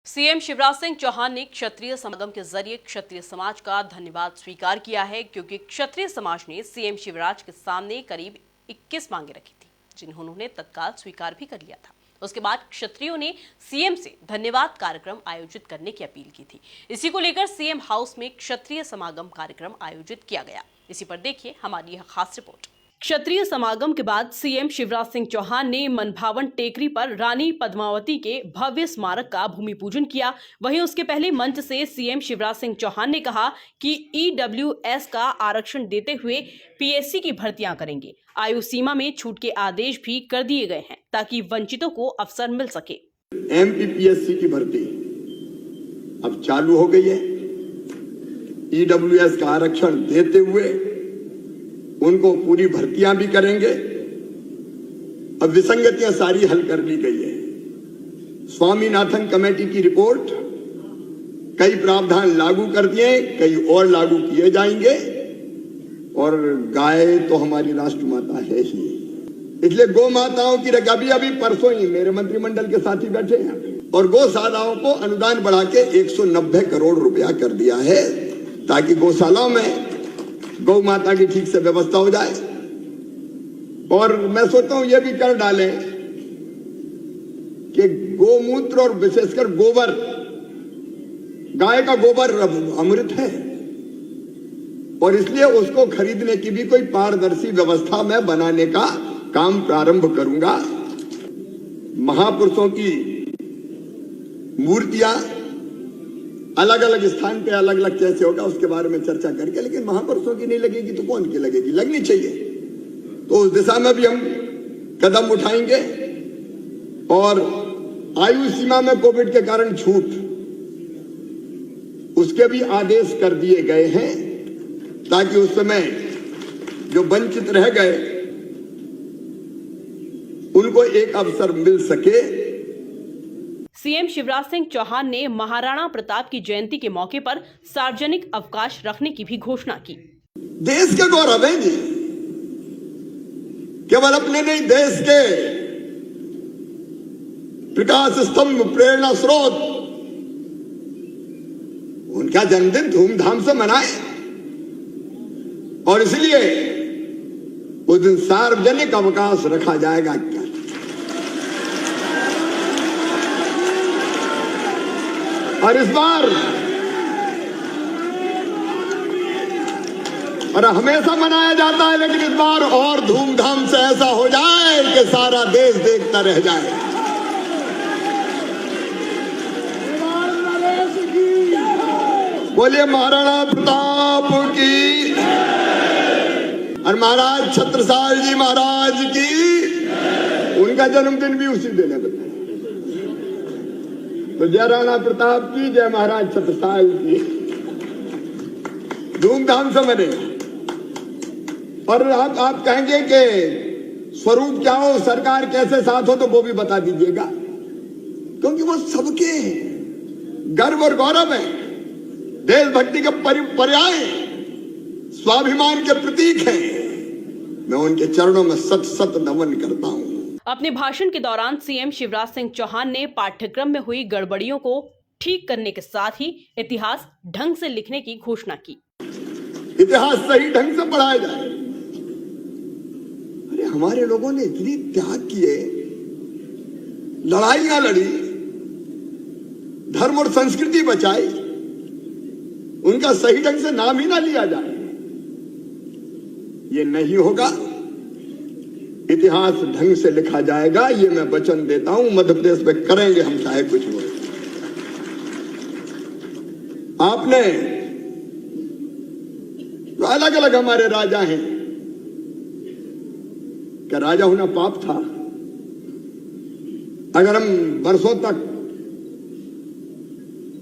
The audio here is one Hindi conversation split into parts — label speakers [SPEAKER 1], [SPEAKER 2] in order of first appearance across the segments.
[SPEAKER 1] सीएम शिवराज सिंह चौहान ने क्षत्रिय समागम के जरिए क्षत्रिय समाज का धन्यवाद स्वीकार किया है, क्योंकि क्षत्रिय समाज ने सीएम शिवराज के सामने करीब 21 मांगे रखी थी, जिन्हें उन्होंने तत्काल स्वीकार भी कर लिया था। उसके बाद क्षत्रियों ने सीएम से धन्यवाद कार्यक्रम आयोजित करने की अपील की थी। इसी को लेकर सीएम हाउस में क्षत्रिय समागम कार्यक्रम आयोजित किया गया। इसी पर देखिए हमारी यह खास रिपोर्ट। क्षत्रिय समागम के बाद सीएम शिवराज सिंह चौहान ने मनभावन टेकरी पर रानी पद्मावती के भव्य स्मारक का भूमि पूजन किया। वहीं उसके पहले मंच से सीएम शिवराज सिंह चौहान ने कहा कि ईडब्ल्यूएस का आरक्षण देते हुए पीएससी की भर्तियां करेंगे। आयु सीमा में छूट के आदेश भी कर दिए गए हैं ताकि वंचितों को अवसर मिल सके।
[SPEAKER 2] एमपीपीएससी की भर्ती अब चालू हो गई है। ईडब्ल्यूएस का आरक्षण देते हुए उनको पूरी भर्तियां भी करेंगे। अब विसंगतियां सारी हल कर ली गई है। स्वामीनाथन कमेटी की रिपोर्ट, कई प्रावधान लागू कर दिए, कई और लागू किए जाएंगे। और गाय तो हमारी राष्ट्रमाता है ही, इसलिए गौ माताओं की अभी परसों ही मेरे मंत्रिमंडल के साथी बैठे हैं और गौशालाओं को अनुदान बढ़ा के 190 करोड़ रुपया कर दिया है, ताकि गौशालाओं में गौ माता की ठीक से व्यवस्था हो जाए। और मैं सोचता हूं यह भी कर डालें कि गोमूत्र और विशेषकर गोबर, गाय का गोबर अमृत है और इसलिए उसको खरीदने की भी कोई पारदर्शी व्यवस्था मैं बनाने का काम प्रारंभ करूंगा। महापुरुषों की मूर्तियां अलग अलग स्थान पे अलग अलग कैसे होगा उसके बारे में चर्चा करके, लेकिन महापुरुषों की नहीं लगेगी तो कौन की लगेगी? लगनी चाहिए। तो उस दिशा में भी हम कदम उठाएंगे। और आयु सीमा में कोविड के कारण छूट, उसके भी आदेश कर दिए गए हैं, ताकि उस समय जो वंचित रह गए उनको एक अवसर मिल सके।
[SPEAKER 1] सीएम शिवराज सिंह चौहान ने महाराणा प्रताप की जयंती के मौके पर सार्वजनिक अवकाश रखने की भी घोषणा की।
[SPEAKER 2] देश के गौरव है जी, केवल अपने नहीं, देश के प्रकाश स्तंभ, प्रेरणा स्रोत, उनका जन्मदिन धूमधाम से मनाए। और इसलिए उस दिन सार्वजनिक अवकाश रखा जाएगा। क्या और इस बार, और हमेशा मनाया जाता है, लेकिन इस बार और धूमधाम से ऐसा हो जाए कि सारा देश देखता रह जाए। बोलिए महाराणा प्रताप की और महाराज छत्रसाल जी महाराज की। उनका जन्मदिन भी उसी दिन है। तो जय राणा प्रताप की, जय महाराज छत्रसाल की। धूमधाम से मने। और आप कहेंगे कि स्वरूप क्या हो, सरकार कैसे साथ हो, तो वो भी बता दीजिएगा, क्योंकि वो सबके गर्व और गौरव है, देशभक्ति के पर्याय, स्वाभिमान के प्रतीक हैं। मैं उनके चरणों में सत सत नमन करता हूं।
[SPEAKER 1] अपने भाषण के दौरान सीएम शिवराज सिंह चौहान ने पाठ्यक्रम में हुई गड़बड़ियों को ठीक करने के साथ ही इतिहास ढंग से लिखने की घोषणा की।
[SPEAKER 2] इतिहास सही ढंग से पढ़ाया जाए। अरे हमारे लोगों ने इतनी त्याग किए, लड़ाइयां लड़ी, धर्म और संस्कृति बचाई, उनका सही ढंग से नाम ही ना लिया जाए, ये नहीं होगा। इतिहास ढंग से लिखा जाएगा, ये मैं वचन देता हूं। मध्य प्रदेश में करेंगे हम, चाहे कुछ हो। आपने जो अलग अलग हमारे राजा हैं, क्या राजा होना पाप था? अगर हम वर्षों तक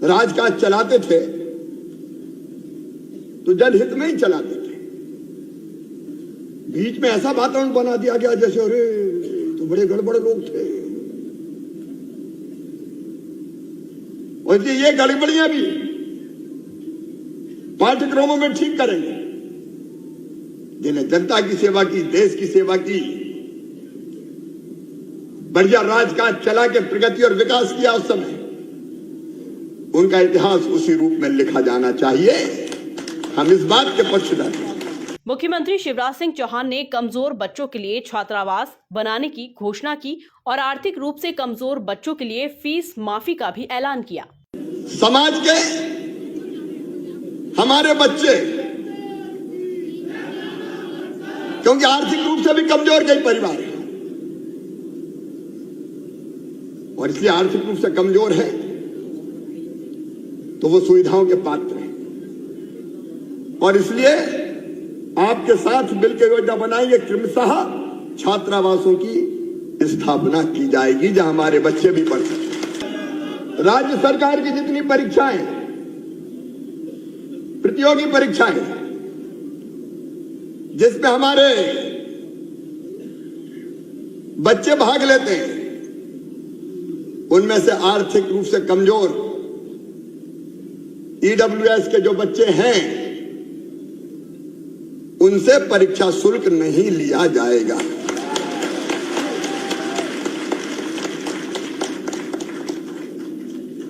[SPEAKER 2] राजकाज चलाते थे तो जनहित में ही चलाते थे। बीच में ऐसा वातावरण बना दिया गया जैसे अरे तो बड़े गड़बड़ लोग थे। और ये गड़बड़ियां भी पाठ्यक्रमों में ठीक करेंगे। जिन्हें जनता की सेवा की, देश की सेवा की, बढ़िया राजकाज चला के प्रगति और विकास किया उस समय, उनका इतिहास उसी रूप में लिखा जाना चाहिए। हम इस बात के पक्षधर हैं।
[SPEAKER 1] मुख्यमंत्री शिवराज सिंह चौहान ने कमजोर बच्चों के लिए छात्रावास बनाने की घोषणा की और आर्थिक रूप से कमजोर बच्चों के लिए फीस माफी का भी ऐलान किया।
[SPEAKER 2] समाज के हमारे बच्चे, क्योंकि आर्थिक रूप से भी कमजोर कई परिवार हैं और इसलिए आर्थिक रूप से कमजोर है तो वो सुविधाओं के पात्र हैं और इसलिए आपके साथ मिलकर योजना बनाएंगे। क्रमशः छात्रावासों की स्थापना की जाएगी जहां हमारे बच्चे भी पढ़ सकें। राज्य सरकार की जितनी परीक्षाएं, प्रतियोगी परीक्षाएं, जिसमें हमारे बच्चे भाग लेते हैं, उनमें से आर्थिक रूप से कमजोर ईडब्ल्यूएस के जो बच्चे हैं, उनसे परीक्षा शुल्क नहीं लिया जाएगा।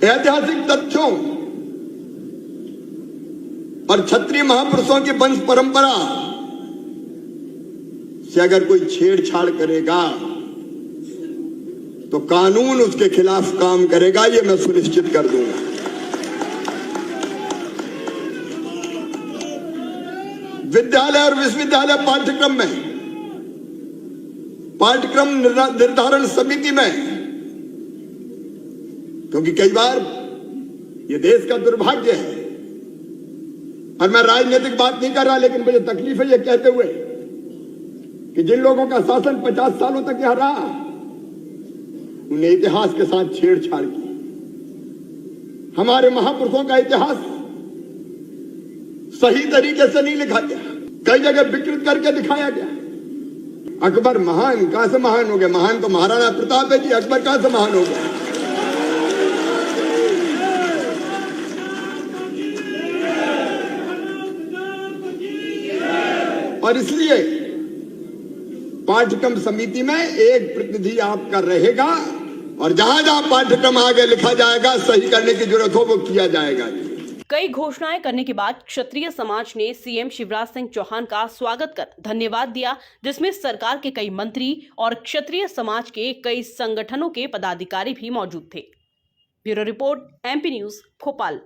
[SPEAKER 2] ऐतिहासिक तथ्यों और क्षत्रिय महापुरुषों की वंश परंपरा से अगर कोई छेड़छाड़ करेगा तो कानून उसके खिलाफ काम करेगा, ये मैं सुनिश्चित कर दूंगा। विद्यालय और विश्वविद्यालय पाठ्यक्रम में, पाठ्यक्रम निर्धारण समिति में, क्योंकि कई बार ये देश का दुर्भाग्य है और मैं राजनीतिक बात नहीं कर रहा, लेकिन मुझे तकलीफ है ये कहते हुए कि जिन लोगों का शासन 50 सालों तक यहां रहा, उन्हें इतिहास के साथ छेड़छाड़ की। हमारे महापुरुषों का इतिहास सही तरीके से नहीं लिखा गया, कई जगह विकृत करके दिखाया गया। अकबर महान कहां से महान हो गया? महान तो महाराणा प्रताप है जी, अकबर कहां से महान हो गया? और इसलिए पाठ्यक्रम समिति में एक प्रतिनिधि आपका रहेगा और जहां जहां पाठ्यक्रम आगे लिखा जाएगा, सही करने की जरूरत हो वो किया जाएगा।
[SPEAKER 1] कई घोषणाएं करने के बाद क्षत्रिय समाज ने सीएम शिवराज सिंह चौहान का स्वागत कर धन्यवाद दिया, जिसमें सरकार के कई मंत्री और क्षत्रिय समाज के कई संगठनों के पदाधिकारी भी मौजूद थे। Bureau report, MP news, Bhopal.